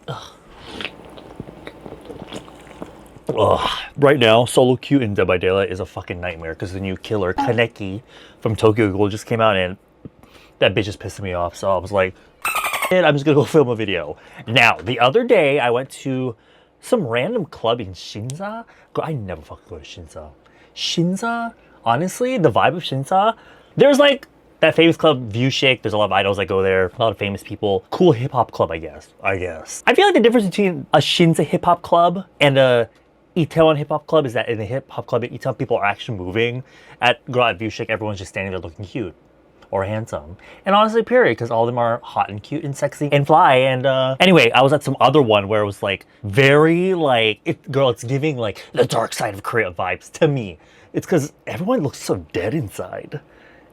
Ugh. Right now, Solo Q in Dead by Daylight is a fucking nightmare because the new killer, Kaneki, from Tokyo Ghoul just came out and that bitch is pissing me off. So I was like, I'm just gonna go film a video. Now, the other day, I went to some random club in Shinza. I never fucking go to Shinza. Shinza, honestly, the vibe of Shinza, there's like that famous club, View Shake. There's a lot of idols that go there, a lot of famous people. Cool hip hop club, I guess. I feel like the difference between a Shinza hip hop club and a Itaewon hip hop club is that in the hip hop club in Itaewon, people are actually moving. At View Shake, everyone's just standing there looking cute or handsome. And honestly, period, because all of them are hot and cute and sexy and fly. And anyway, I was at some other one where it was like very like, it's giving like the dark side of Korea vibes to me. It's because everyone looks so dead inside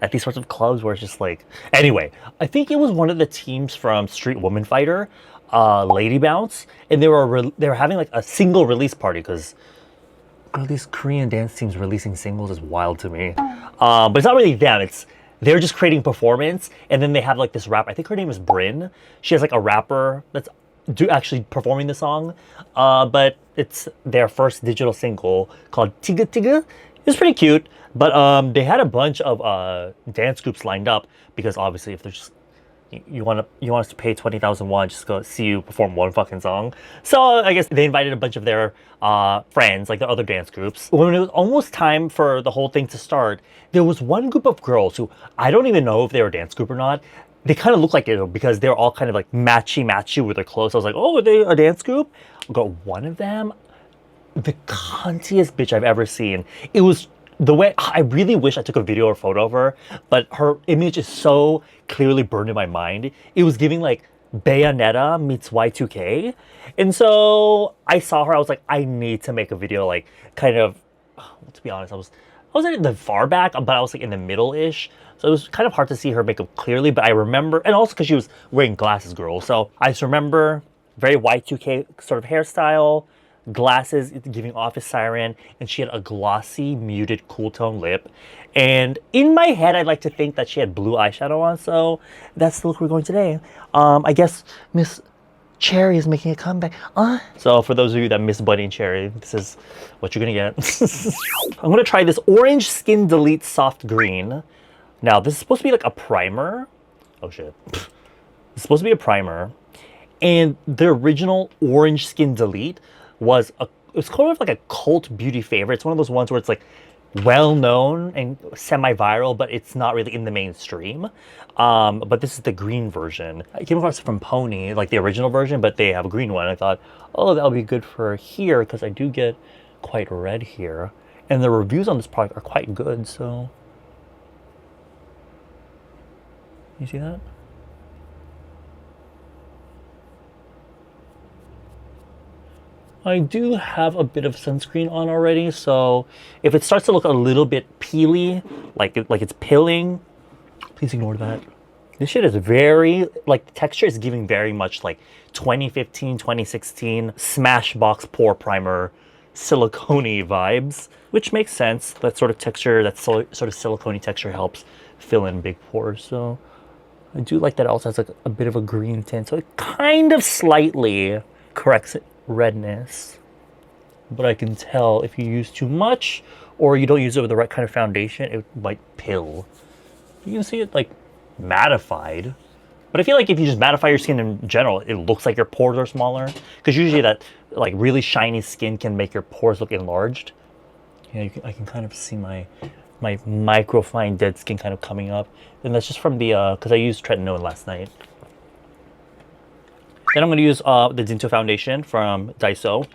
at these sorts of clubs where it's just like, anyway, I think it was one of the teams from Street Woman Fighter, Lady Bounce, and they were having like a single release party because these Korean dance teams releasing singles is wild to me. But it's not really them. They're just creating performance, and then they have like this rapper. I think her name is Bryn. She has like a rapper that's actually performing the song, but it's their first digital single called Tiga Tiga. It was pretty cute, but they had a bunch of dance groups lined up because obviously if there's just you want us to pay 20,000 won just to go see you perform one fucking song. So I guess they invited a bunch of their friends, like the other dance groups. When it was almost time for the whole thing to start, there was one group of girls who I don't even know if they were a dance group or not. They kind of looked like it because they're all kind of like matchy with their clothes. I was like, oh, are they a dance group? Got one of them, the cuntiest bitch I've ever seen. It was the way, I really wish I took a video or photo of her, but her image is so clearly burned in my mind. It was giving like Bayonetta meets Y2K. And so I saw her, I was like, I need to make a video, like kind of, to be honest, I wasn't in the far back, but I was like in the middle-ish. So it was kind of hard to see her makeup clearly, but I remember, and also because she was wearing glasses, girl. So I just remember very Y2K sort of hairstyle, glasses giving off a siren, and she had a glossy, muted, cool tone lip. And in my head, I'd like to think that she had blue eyeshadow on, so that's the look we're going today. I guess Miss Cherry is making a comeback. So for those of you that miss Bunny and Cherry, this is what you're gonna get. I'm gonna try this Orange Skin Delete Soft Green. Now, this is supposed to be like a primer. Oh shit. It's supposed to be a primer. And the original Orange Skin Delete it's kind of like a cult beauty favorite. It's one of those ones where it's like well-known and semi-viral, but it's not really in the mainstream. But this is the green version. I came across it from Pony, like the original version, but they have a green one. I thought, oh, that'll be good for here because I do get quite red here. And the reviews on this product are quite good, so. You see that? I do have a bit of sunscreen on already, so if it starts to look a little bit peely, like it's pilling, please ignore that. This shit is very, like, the texture is giving very much like 2015, 2016 Smashbox Pore Primer silicone-y vibes, which makes sense. That sort of texture, that sort of silicone-y texture helps fill in big pores, so I do like that it also has like a bit of a green tint, so it kind of slightly corrects redness. But I can tell if you use too much or you don't use it with the right kind of foundation, it might pill. You can see it like mattified. But I feel like if you just mattify your skin in general, it looks like your pores are smaller. Because usually that like really shiny skin can make your pores look enlarged. Yeah, I can kind of see my microfine dead skin kind of coming up. And that's just from the, because I used tretinoin last night. Then I'm going to use the Dinto foundation from Daiso.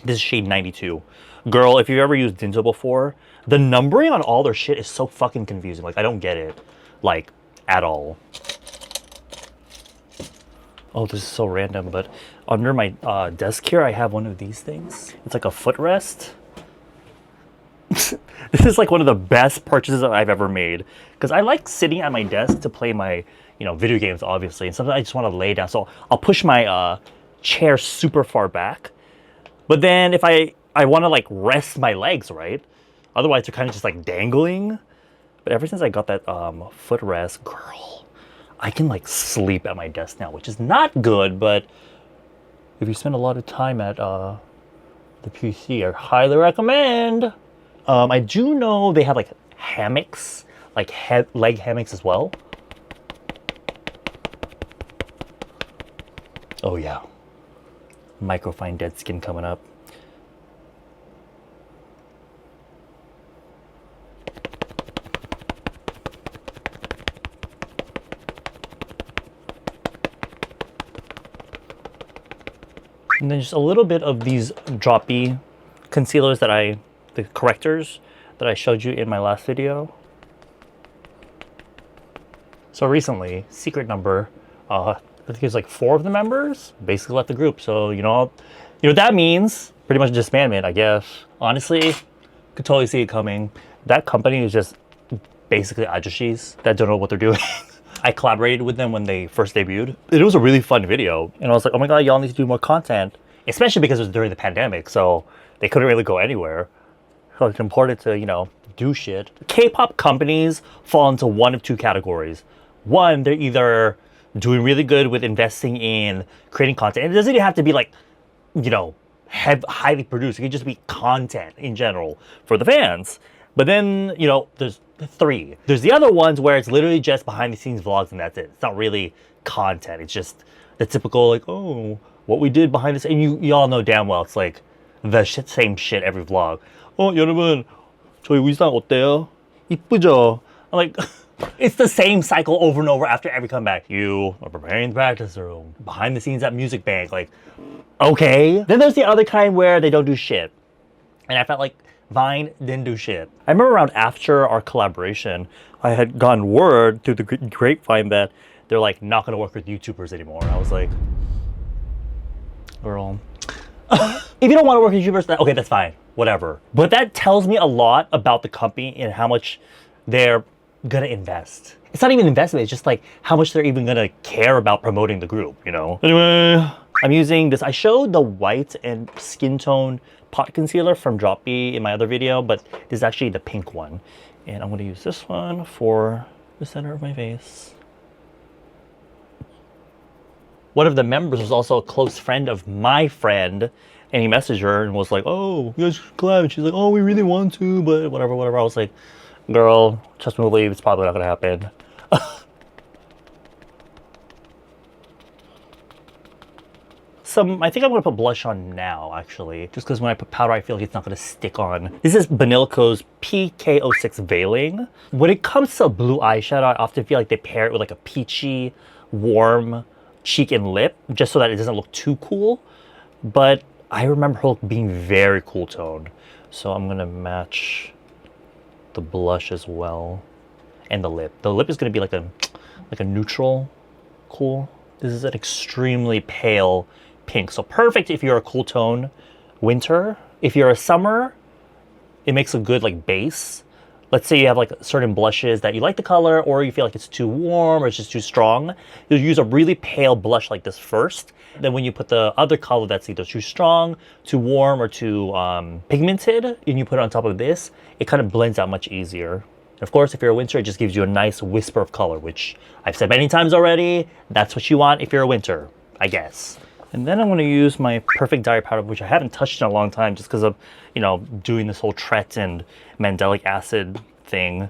This is shade 92. Girl, if you've ever used Dinto before, the numbering on all their shit is so fucking confusing. Like, I don't get it. Like, at all. Oh, this is so random, but under my desk here, I have one of these things. It's like a footrest. This is like one of the best purchases I've ever made. Because I like sitting at my desk to play my, video games, obviously. And sometimes I just want to lay down. So I'll push my chair super far back. But then if I want to like rest my legs, right? Otherwise they're kind of just like dangling. But ever since I got that footrest, girl, I can like sleep at my desk now, which is not good, but if you spend a lot of time at the PC, I highly recommend. I do know they have like hammocks, like leg hammocks as well. Oh yeah, microfine dead skin coming up. And then just a little bit of these droppy concealers that the correctors that I showed you in my last video. So recently, secret number, I think it's like 4 of the members basically left the group. So you know what that means? Pretty much disbandment, I guess. Honestly, could totally see it coming. That company is just basically ajashis that don't know what they're doing. I collaborated with them when they first debuted. It was a really fun video. And I was like, oh my God, y'all need to do more content. Especially because it was during the pandemic, so they couldn't really go anywhere. So it's important to, you know, do shit. K-pop companies fall into one of 2 categories. One, they're either doing really good with investing in creating content. And it doesn't even have to be like, you know, highly produced. It can just be content in general for the fans. But then, you know, there's 3. There's the other ones where it's literally just behind the scenes vlogs and that's it. It's not really content. It's just the typical like, oh, what we did behind this. And you all know damn well it's like the same shit every vlog. 여러분, 저희 의상 어때요? 이쁘죠? I'm like, it's the same cycle over and over after every comeback. You are preparing the practice room. Behind the scenes at Music Bank. Like, okay. Then there's the other kind where they don't do shit. And I felt like Vine didn't do shit. I remember around after our collaboration, I had gotten word through the grapevine that they're like not gonna work with YouTubers anymore. And I was like, girl, if you don't want to work with YouTubers, okay, that's fine, whatever. But that tells me a lot about the company and how much they're gonna invest. It's not even investment, it's just like how much they're even gonna care about promoting the group, you know? Anyway, I'm using this. I showed the white and skin tone pot concealer from Drop B in my other video, but this is actually the pink one. And I'm gonna use this one for the center of my face. One of the members was also a close friend of my friend, and he messaged her and was like, oh, you guys should collab. And she's like, oh, we really want to, but whatever. I was like, girl, trust me, believe it's probably not gonna happen. I think I'm gonna put blush on now, actually, just because when I put powder, I feel like it's not gonna stick on. This is Banila Co's PK06 Veiling. When it comes to blue eyeshadow, I often feel like they pair it with like a peachy, warm cheek and lip, just so that it doesn't look too cool. But I remember her look being very cool toned. So I'm gonna match the blush as well. And the lip. The lip is gonna be like a neutral cool. This is an extremely pale pink. So perfect if you're a cool tone winter. If you're a summer, it makes a good like base. Let's say you have like certain blushes that you like the color, or you feel like it's too warm or it's just too strong. You'll use a really pale blush like this first. Then when you put the other color that's either too strong, too warm, or too pigmented, and you put it on top of this, it kind of blends out much easier. And of course, if you're a winter, it just gives you a nice whisper of color, which I've said many times already. That's what you want if you're a winter, I guess. And then I'm going to use my Perfect Diary Powder, which I haven't touched in a long time just because of, you know, doing this whole Tret and mandelic acid thing.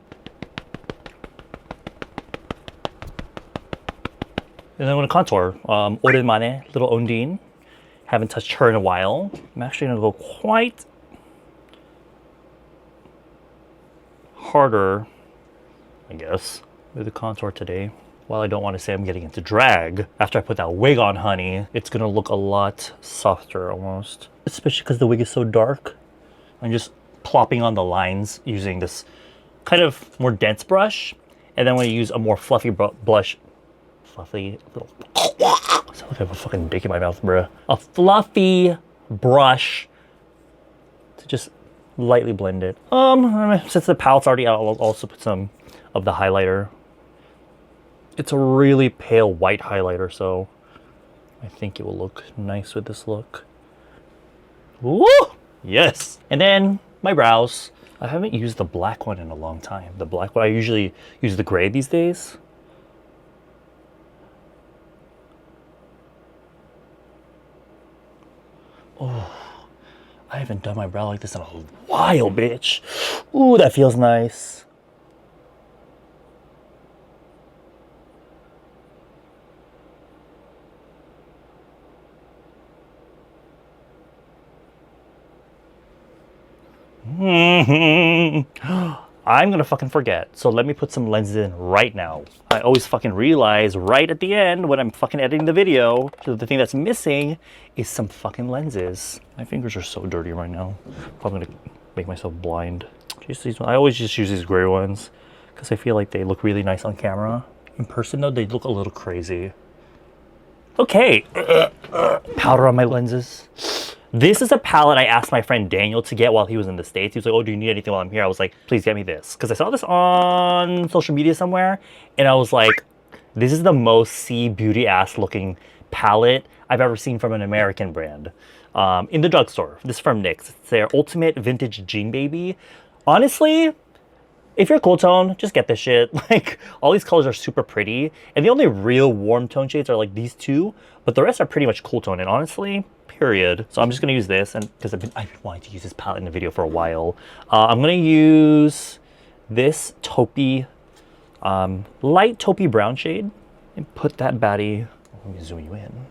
And then I'm going to contour. 오랜만에, little Ondine. Haven't touched her in a while. I'm actually going to go quite harder, I guess, with the contour today. While I don't want to say I'm getting into drag, after I put that wig on, honey, it's gonna look a lot softer almost. Especially because the wig is so dark. I'm just plopping on the lines using this kind of more dense brush. And then when you use a more fluffy blush, fluffy, I sound like I have a fucking dick in my mouth, bruh. A fluffy brush to just lightly blend it. Since the palette's already out, I'll also put some of the highlighter. It's a really pale white highlighter, so I think it will look nice with this look. Woo! Yes! And then my brows. I haven't used the black one in a long time. The black one, I usually use the gray these days. Oh, I haven't done my brow like this in a while, bitch. Ooh, that feels nice. I'm gonna fucking forget. So let me put some lenses in right now. I always fucking realize right at the end when I'm fucking editing the video, the thing that's missing is some fucking lenses. My fingers are so dirty right now. Probably gonna make myself blind. Just these, I always just use these gray ones because I feel like they look really nice on camera. In person though, they look a little crazy. Okay, powder on my lenses. This is a palette I asked my friend Daniel to get while he was in the States. He was like, oh, do you need anything while I'm here? I was like, please get me this. Because I saw this on social media somewhere. And I was like, this is the most sea beauty ass looking palette I've ever seen from an American brand. In the drugstore. This is from NYX. It's their Ultimate Vintage Jean Baby. Honestly, if you're cool tone, just get this shit. Like, all these colors are super pretty. And the only real warm tone shades are like these two. But the rest are pretty much cool tone. And honestly, period. So I'm just gonna use this, and because I've been wanting to use this palette in the video for a while. I'm gonna use this taupey, light taupey brown shade, and put that baddie. Let me zoom you in.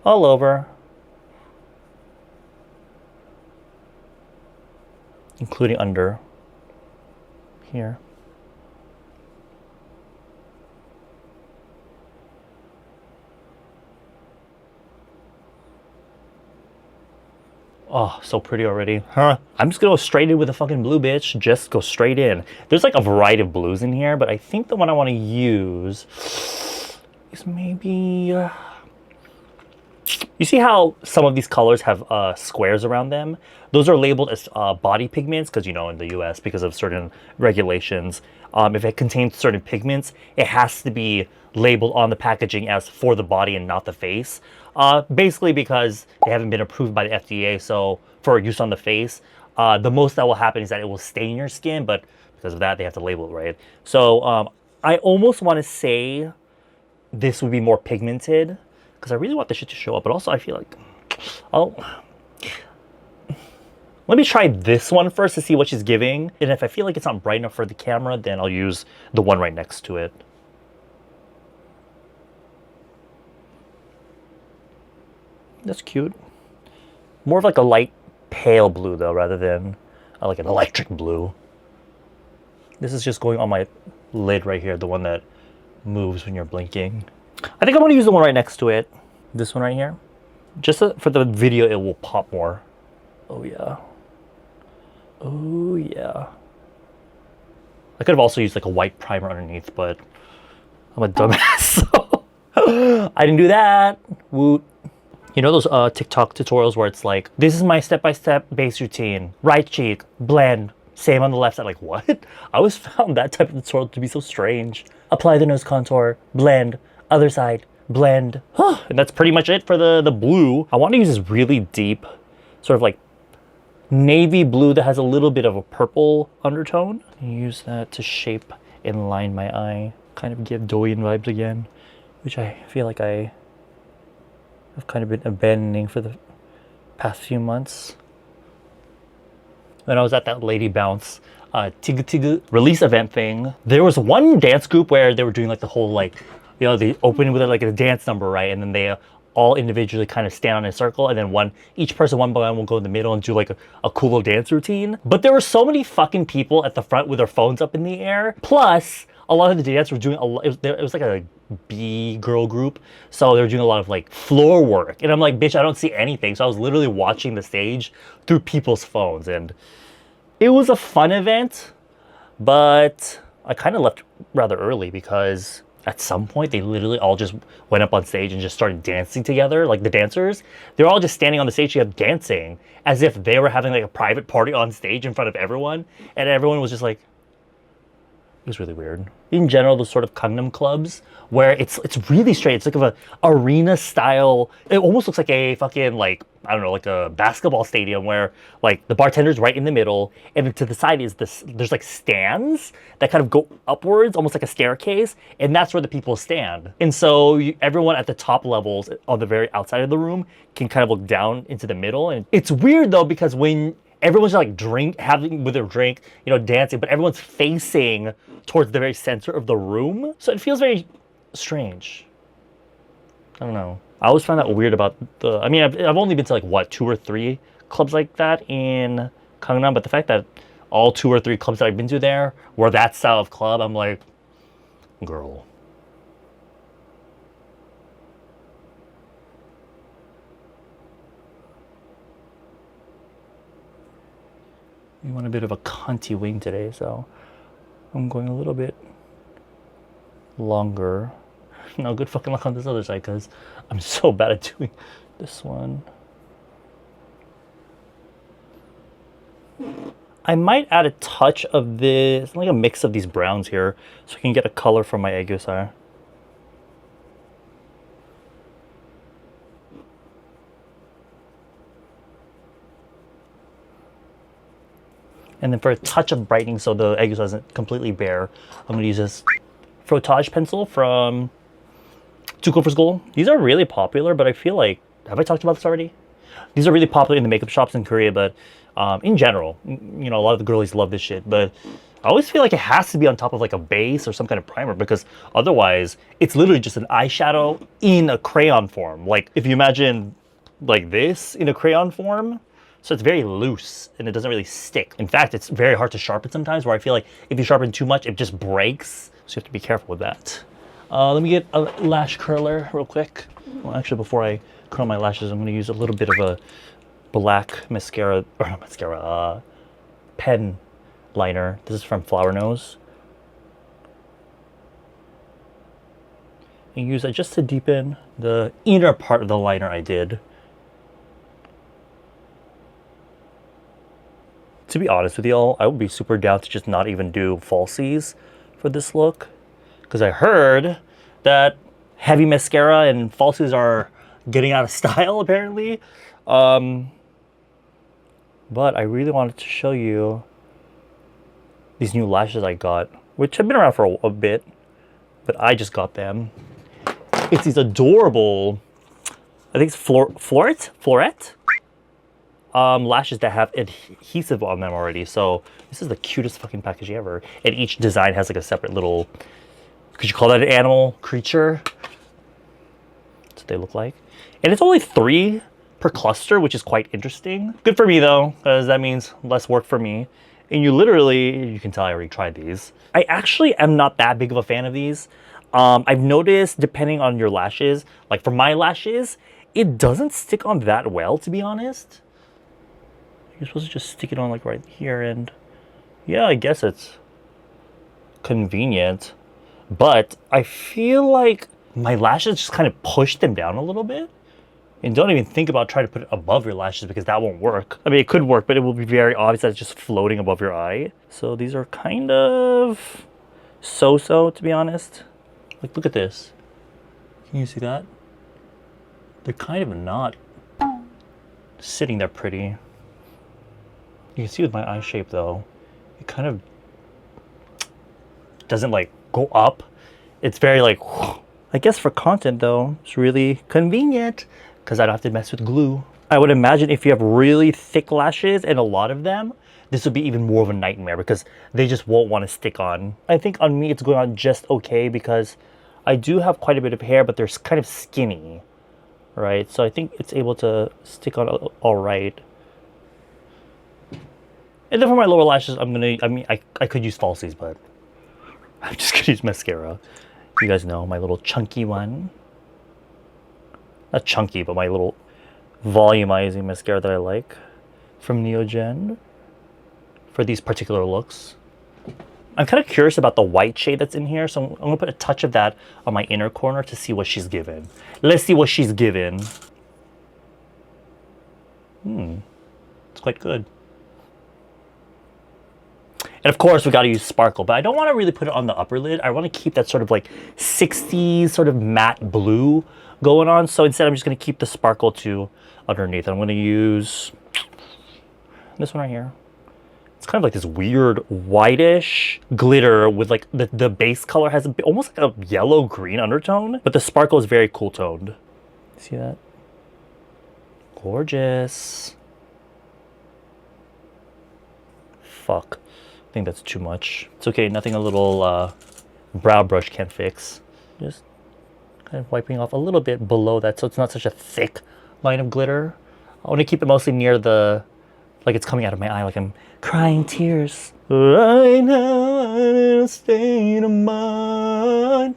All over, including under here. Oh, so pretty already. Huh? I'm just gonna go straight in with a fucking blue, bitch. Just go straight in. There's like a variety of blues in here, but I think the one I want to use is maybe... You see how some of these colors have squares around them? Those are labeled as body pigments because, you know, in the US, because of certain regulations, if it contains certain pigments, it has to be labeled on the packaging as for the body and not the face. Basically because they haven't been approved by the FDA, so for use on the face, the most that will happen is that it will stain your skin, but because of that, they have to label it, right? So I almost want to say this would be more pigmented, because I really want this shit to show up, but also I feel like, let me try this one first to see what she's giving. And if I feel like it's not bright enough for the camera, then I'll use the one right next to it. That's cute. More of like a light pale blue though, rather than like an electric blue. This is just going on my lid right here, the one that moves when you're blinking. I think I'm going to use the one right next to it. This one right here. Just for the video, it will pop more. Oh, yeah. Oh, yeah. I could have also used like a white primer underneath, but I'm a dumbass, so I didn't do that. Woot. You know those TikTok tutorials where it's like, this is my step-by-step base routine. Right cheek, blend. Same on the left side. Like, what? I always found that type of tutorial to be so strange. Apply the nose contour, blend. Other side, blend. And that's pretty much it for the blue. I want to use this really deep, sort of like navy blue that has a little bit of a purple undertone. Use that to shape and line my eye. Kind of give Doyen vibes again, which I feel like I have kind of been abandoning for the past few months. When I was at that Lady Bounce Tigu Tigu release event thing, there was one dance group where they were doing like the whole like, you know, they open with like a dance number, right? And then they all individually kind of stand on a circle, and then each person one by one will go in the middle and do like a cool little dance routine. But there were so many fucking people at the front with their phones up in the air. Plus, a lot of the dancers were doing a lot. It was like a B girl group, so they were doing a lot of like floor work. And I'm like, bitch, I don't see anything. So I was literally watching the stage through people's phones, and it was a fun event, but I kind of left rather early because at some point they literally all just went up on stage and just started dancing together. Like the dancers, they're all just standing on the stage together dancing as if they were having like a private party on stage in front of everyone, and everyone was just like was really weird. In general, those sort of Gangnam clubs where it's really straight. It's like a arena style. It almost looks like a fucking like, I don't know, like a basketball stadium where like the bartender's right in the middle, and to the side is this. There's like stands that kind of go upwards, almost like a staircase, and that's where the people stand. And so everyone at the top levels on the very outside of the room can kind of look down into the middle. And it's weird though because when everyone's like having with their drink, you know, dancing, but everyone's facing towards the very center of the room. So it feels very strange. I don't know. I always find that weird about the, I mean, I've only been to like what, 2 or 3 clubs like that in Gangnam, but the fact that all 2 or 3 clubs that I've been to there were that style of club, I'm like, girl. We want a bit of a cunty wing today, so I'm going a little bit longer. No, good fucking luck on this other side because I'm so bad at doing this one. I might add a touch of this, like a mix of these browns here, so I can get a color from my aegyo. And then for a touch of brightening so the aegyo isn't completely bare, I'm going to use this Frotage pencil from Tuko for School. These are really popular, but I feel like, have I talked about this already? These are really popular in the makeup shops in Korea, but in general, you know, a lot of the girlies love this shit, but I always feel like it has to be on top of like a base or some kind of primer because otherwise it's literally just an eyeshadow in a crayon form. Like if you imagine like this in a crayon form, so it's very loose and it doesn't really stick. In fact, it's very hard to sharpen sometimes where I feel like if you sharpen too much, it just breaks. So you have to be careful with that. Let me get a lash curler real quick. Well, actually, before I curl my lashes, I'm going to use a little bit of a black mascara, or not mascara, pen liner. This is from Flower Nose. And use that just to deepen the inner part of the liner I did. To be honest with y'all, I would be super down to just not even do falsies for this look. Because I heard that heavy mascara and falsies are getting out of style, apparently. But I really wanted to show you these new lashes I got, which have been around for a bit, but I just got them. It's these adorable, I think it's Florette? Lashes that have adhesive on them already. So this is the cutest fucking packaging ever. And each design has like a separate little, could you call that an animal creature? That's what they look like. And it's only 3 per cluster, which is quite interesting. Good for me though, because that means less work for me. And you literally, you can tell I already tried these. I actually am not that big of a fan of these. I've noticed depending on your lashes, like for my lashes, it doesn't stick on that well, to be honest. You're supposed to just stick it on like right here, and yeah, I guess it's convenient. But I feel like my lashes just kind of push them down a little bit. And don't even think about trying to put it above your lashes because that won't work. I mean, it could work, but it will be very obvious that it's just floating above your eye. So these are kind of so-so, to be honest. Like, look at this. Can you see that? They're kind of not sitting there pretty. You can see with my eye shape, though, it kind of doesn't, like, go up. It's very, like, I guess for content, though, it's really convenient because I don't have to mess with glue. I would imagine if you have really thick lashes and a lot of them, this would be even more of a nightmare because they just won't want to stick on. I think on me it's going on just okay because I do have quite a bit of hair, but they're kind of skinny, right? So I think it's able to stick on all right. And then for my lower lashes, I could use falsies, but I'm just gonna use mascara. You guys know my little chunky one. Not chunky, but my little volumizing mascara that I like from NEOGEN for these particular looks. I'm kind of curious about the white shade that's in here, so I'm gonna put a touch of that on my inner corner to see what she's given. Let's see what she's given. It's quite good. And of course, we got to use sparkle, but I don't want to really put it on the upper lid. I want to keep that sort of like 60s sort of matte blue going on. So instead, I'm just going to keep the sparkle to underneath. I'm going to use this one right here. It's kind of like this weird whitish glitter with like the base color has almost like a yellow green undertone, but the sparkle is very cool toned. See that? Gorgeous. Fuck. I think that's too much. It's okay, nothing a little brow brush can't fix. Just kind of wiping off a little bit below that so it's not such a thick line of glitter. I want to keep it mostly near the, like it's coming out of my eye, like I'm crying tears. Right now I'm in a state of mind.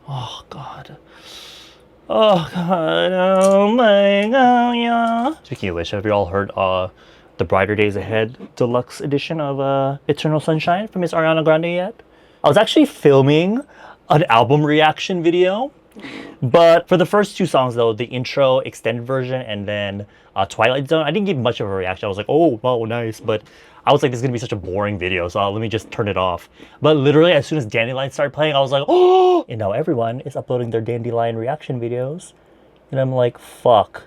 Oh God. Oh God, oh my God, yeah. Speaking of which, have you all heard the Brighter Days Ahead deluxe edition of Eternal Sunshine from Miss Ariana Grande yet? I was actually filming an album reaction video, but for the first 2 songs though, the intro extended version and then Twilight Zone, I didn't give much of a reaction. I was like, oh, wow, nice, but I was like, this is gonna be such a boring video, so let me just turn it off. But literally, as soon as Dandelion started playing, I was like, oh! And now everyone is uploading their Dandelion reaction videos. And I'm like, fuck.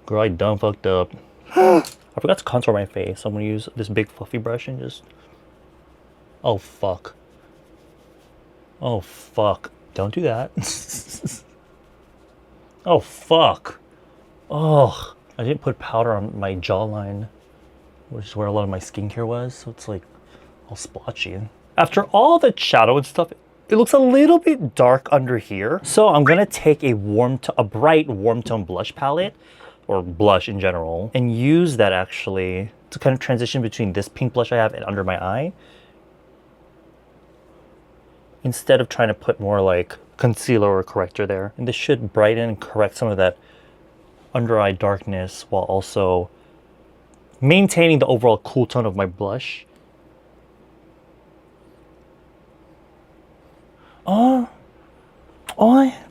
Girl, I done fucked up. I forgot to contour my face, so I'm gonna use this big fluffy brush and just... Oh, fuck. Oh, fuck. Don't do that. Oh, fuck. Oh, I didn't put powder on my jawline, which is where a lot of my skincare was, so it's like all splotchy. After all the shadow and stuff, it looks a little bit dark under here. So I'm gonna take a bright warm tone blush palette, or blush in general, and use that actually to kind of transition between this pink blush I have and under my eye, instead of trying to put more like concealer or corrector there. And this should brighten and correct some of that under eye darkness while also maintaining the overall cool tone of my blush.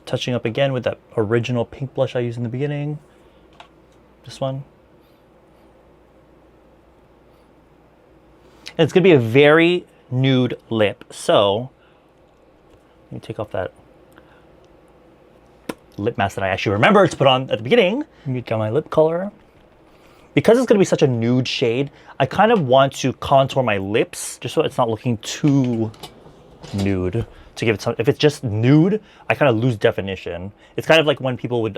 Touching up again with that original pink blush I used in the beginning. This one. And it's gonna be a very nude lip. So let me take off that lip mask that I actually remembered to put on at the beginning. Let me get my lip color. Because it's gonna be such a nude shade, I kind of want to contour my lips just so it's not looking too nude. To give it some, if it's just nude, I kind of lose definition. It's kind of like when people would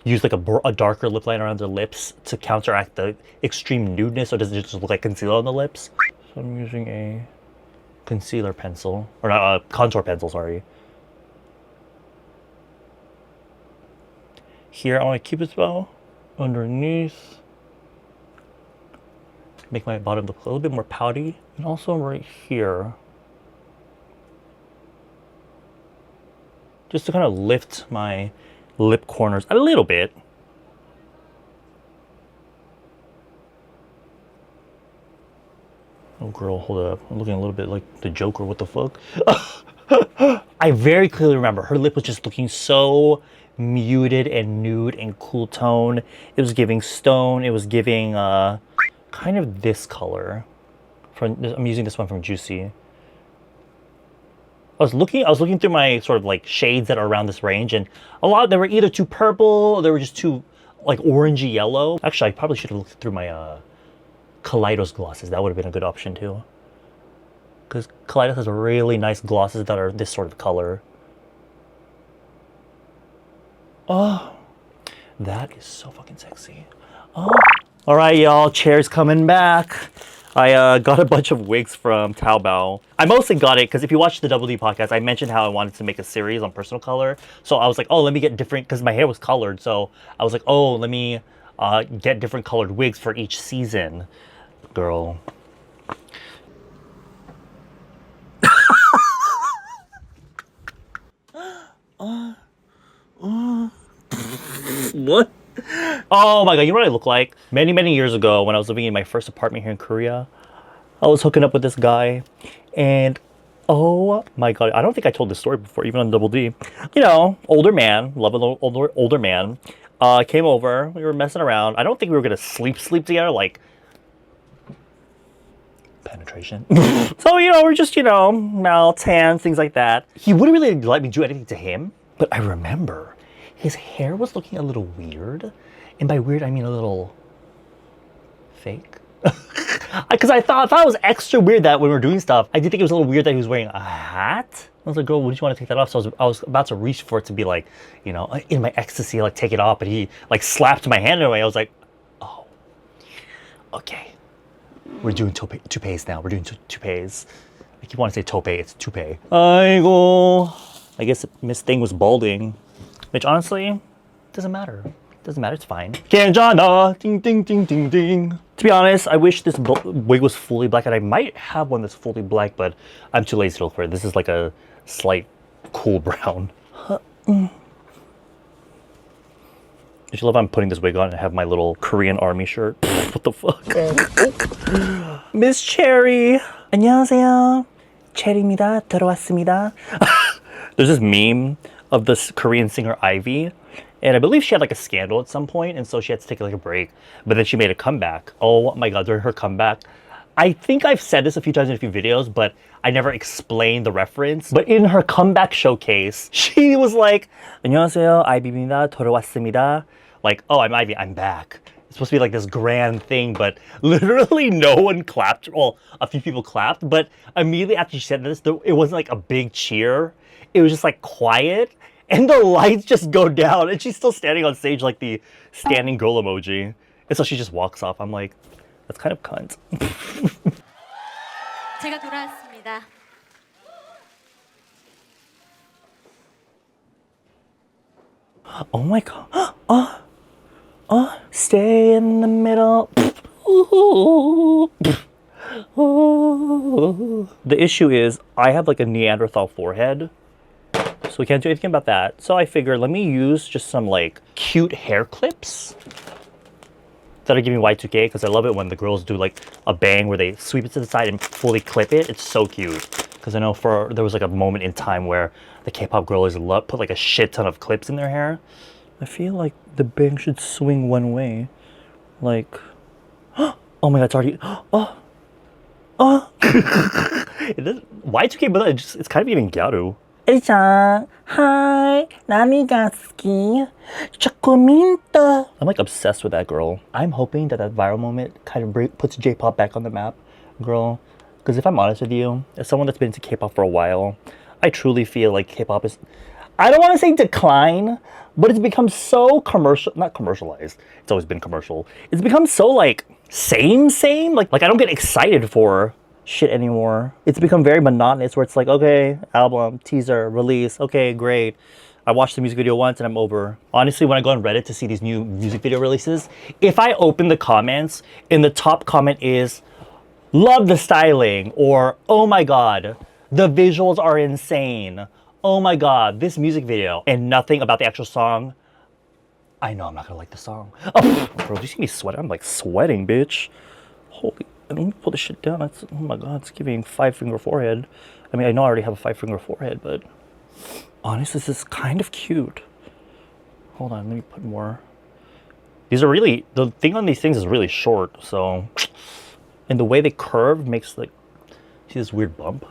use like a darker lip liner around their lips to counteract the extreme nudeness, so it doesn't just look like concealer on the lips. So I'm using a concealer pencil, or not a contour pencil, sorry. Here I want to keep it about underneath. Make my bottom look a little bit more pouty. And also right here. Just to kind of lift my lip corners a little bit. Oh girl, hold up. I'm looking a little bit like the Joker, what the fuck? I very clearly remember her lip was just looking so muted and nude and cool tone. It was giving stone, it was giving kind of this color. I'm using this one from Juicy. I was looking through my sort of like shades that are around this range, and a lot, they were either too purple or they were just too like orangey yellow. Actually, I probably should have looked through my Kaleidos glosses. That would have been a good option too. Because Kaleidos has really nice glosses that are this sort of color. Oh, that is so fucking sexy. Oh. All right, y'all, chair's coming back. I got a bunch of wigs from Taobao. I mostly got it because if you watch the Double D podcast, I mentioned how I wanted to make a series on personal color. So I was like, oh, let me get different, because my hair was colored. So I was like, oh, let me get different colored wigs for each season. Girl. What? Oh my god, you know what I look like? Many years ago when I was living in my first apartment here in Korea, I was hooking up with this guy, and oh my god, I don't think I told this story before, even on Double D. You know, older man, love an older man, came over, we were messing around. I don't think we were gonna sleep together, like penetration. So, you know, we're just, you know, mouth, hands, things like that. He wouldn't really let me do anything to him, but I remember his hair was looking a little weird. And by weird, I mean a little fake. Because I thought it was extra weird that when we were doing stuff, I did think it was a little weird that he was wearing a hat. I was like, girl, wouldn't you want to take that off? So I was about to reach for it to be like, you know, in my ecstasy, like take it off. But he like slapped my hand away. I was like, oh, okay. We're doing toupees now. We're doing toupees. Like you want to say toupee, it's toupee. I guess Miss Thing was balding. Which honestly, doesn't matter. Doesn't matter, it's fine. Kanjana, ding, ding, ding, ding, ding. To be honest, I wish this wig was fully black, and I might have one that's fully black, but I'm too lazy to look for it. This is like a slight cool brown. I just love I'm putting this wig on and have my little Korean army shirt. What the fuck? Miss Cherry. 안녕하세요. 체리입니다. 들어왔습니다. There's this meme of this Korean singer Ivy. And I believe she had like a scandal at some point, and so she had to take like a break. But then she made a comeback. Oh my god, during her comeback. I think I've said this a few times in a few videos, but I never explained the reference. But in her comeback showcase, she was like, 안녕하세요, 아이비입니다. 돌아왔습니다. Like, oh, I'm Ivy, I'm back. It's supposed to be like this grand thing, but literally no one clapped. Well, a few people clapped, but immediately after she said this, it wasn't like a big cheer. It was just like quiet. And the lights just go down, and she's still standing on stage like the standing girl emoji. And so she just walks off. I'm like, that's kind of cunt. 제가 돌아왔습니다. Oh my god. Stay in the middle. The issue is, I have like a Neanderthal forehead. So we can't do anything about that. So I figured, let me use just some like cute hair clips that are giving Y2K, because I love it when the girls do like a bang where they sweep it to the side and fully clip it. It's so cute. Because I know there was like a moment in time where the K-pop girls put like a shit ton of clips in their hair. I feel like the bang should swing one way. Like, oh my god, it's already, it doesn't, Y2K, but it's kind of even gyaru. Elsa, hi, namigatsuki, chocominto. I'm like obsessed with that girl. I'm hoping that viral moment kind of puts J-pop back on the map, girl. Because if I'm honest with you, as someone that's been into K-pop for a while, I truly feel like K-pop is, I don't want to say decline, but it's become so not commercialized. It's always been commercial. It's become so like same. Like I don't get excited for shit anymore. It's become very monotonous where it's like, okay, album, teaser, release, okay, great. I watched the music video once and I'm over. Honestly, when I go on Reddit to see these new music video releases, if I open the comments and the top comment is, love the styling, or oh my god, the visuals are insane, oh my god, this music video, and nothing about the actual song, I know I'm not gonna like the song. Oh, bro, do you see me sweating? I'm like sweating, bitch. Holy, let me pull this shit down. That's, oh my god, it's giving 5-finger forehead. I mean, I know I already have a 5-finger forehead, but honestly, this is kind of cute. Hold on, let me put more. These are really, the thing on these things is really short, so, and the way they curve makes like, see this weird bump?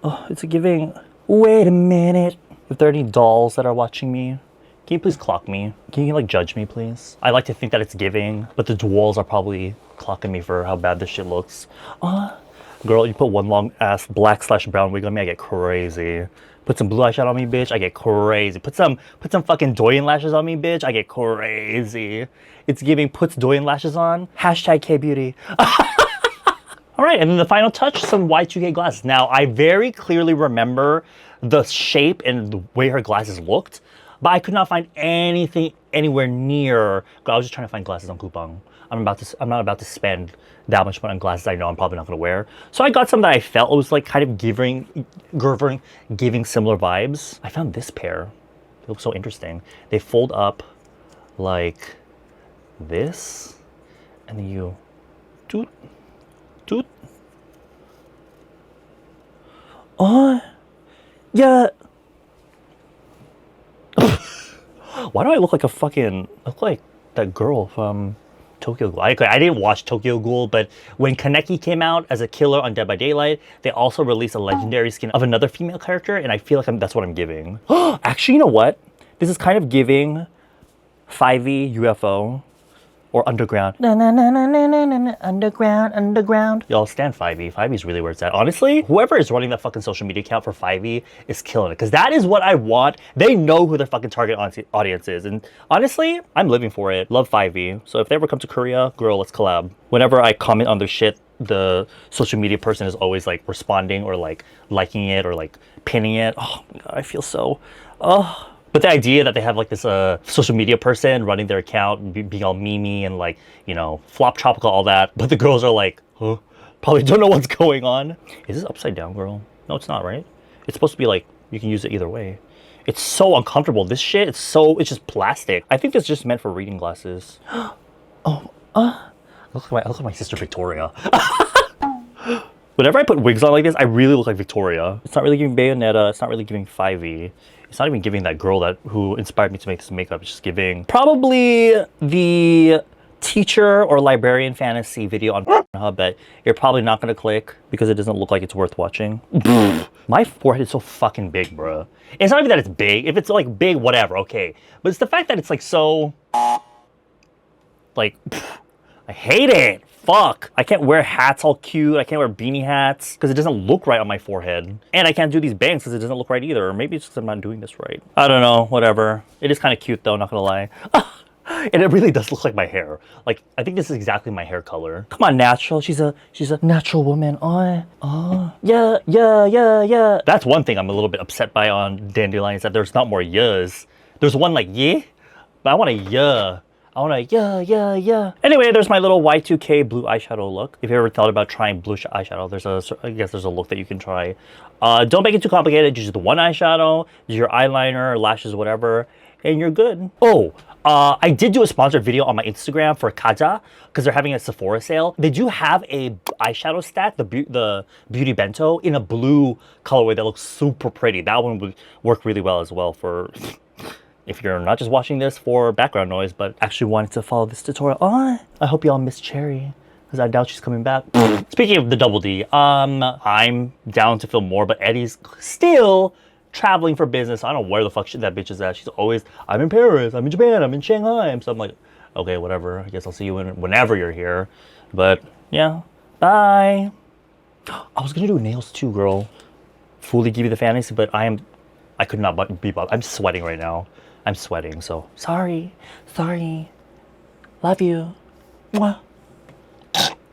Oh, it's giving, wait a minute. If there are any dolls that are watching me, can you please clock me? Can you like judge me, please? I like to think that it's giving, but the dwells are probably clocking me for how bad this shit looks. Girl, you put one long ass black/brown wig on me, I get crazy. Put some blue eyeshadow on me, bitch, I get crazy. Put some fucking Doyen lashes on me, bitch, I get crazy. It's giving puts Doyen lashes on. Hashtag K-beauty. All right, and then the final touch, some Y2K glasses. Now, I very clearly remember the shape and the way her glasses looked, but I could not find anything anywhere near. I was just trying to find glasses on Coupang. I'm not about to spend that much money on glasses I know I'm probably not gonna wear. So I got some that I felt was like kind of giving similar vibes. I found this pair. They look so interesting. They fold up like this, and then you doot. Oh, yeah. Why do I look like that girl from Tokyo Ghoul. I didn't watch Tokyo Ghoul, but when Kaneki came out as a killer on Dead by Daylight, they also released a legendary skin of another female character, and I feel like that's what I'm giving. Actually, you know what? This is kind of giving 5e UFO or Underground. Na, na, na, na, na, na, na, Underground, Underground. Y'all stand 5e. 5e is really where it's at. Honestly, whoever is running that fucking social media account for 5e is killing it. Because that is what I want. They know who their fucking target audience is. And honestly, I'm living for it. Love 5e. So if they ever come to Korea, girl, let's collab. Whenever I comment on their shit, the social media person is always like responding or like liking it or like pinning it. Oh my God, I feel so, But the idea that they have like this social media person running their account, being all memey and like, you know, flop tropical, all that. But the girls are like, huh? Probably don't know what's going on. Is this upside down, girl? No, it's not, right? It's supposed to be like, you can use it either way. It's so uncomfortable. This shit, it's just plastic. I think it's just meant for reading glasses. Look like my sister Victoria. Whenever I put wigs on like this, I really look like Victoria. It's not really giving Bayonetta. It's not really giving 5e. It's not even giving that girl who inspired me to make this makeup. It's just giving probably the teacher or librarian fantasy video on Pornhub that you're probably not gonna click because it doesn't look like it's worth watching. My forehead is so fucking big, bro. It's not even that it's big. If it's like big, whatever, okay. But it's the fact that it's like so, like, I hate it. Fuck. I can't wear hats all cute. I can't wear beanie hats because it doesn't look right on my forehead. And I can't do these bangs because it doesn't look right either. Or maybe it's because I'm not doing this right. I don't know. Whatever. It is kind of cute though, not gonna lie. And it really does look like my hair. Like, I think this is exactly my hair color. Come on, natural. She's a natural woman. Yeah. That's one thing I'm a little bit upset by on Dandelion is that there's not more yeahs. There's one like yeah, but I want a yeah. I want to, yeah. Anyway, there's my little Y2K blue eyeshadow look. If you ever thought about trying blue eyeshadow, I guess there's a look that you can try. Don't make it too complicated. Just the one eyeshadow, use your eyeliner, lashes, whatever, and you're good. Oh, I did do a sponsored video on my Instagram for Kaja because they're having a Sephora sale. They do have a eyeshadow stack, the Beauty Bento, in a blue colorway that looks super pretty. That one would work really well as well for... if you're not just watching this for background noise, but actually wanting to follow this tutorial. I hope y'all miss Cherry, because I doubt she's coming back. Speaking of the Double D, I'm down to film more, but Eddie's still traveling for business. I don't know where the fuck that bitch is at. She's always, I'm in Paris, I'm in Japan, I'm in Shanghai. So I'm like, okay, whatever. I guess I'll see you whenever you're here. But yeah, bye. I was gonna do nails too, girl. Fully give you the fantasy, but I could not be bothered. I'm sweating right now. I'm sweating, so sorry. Love you. Mwah.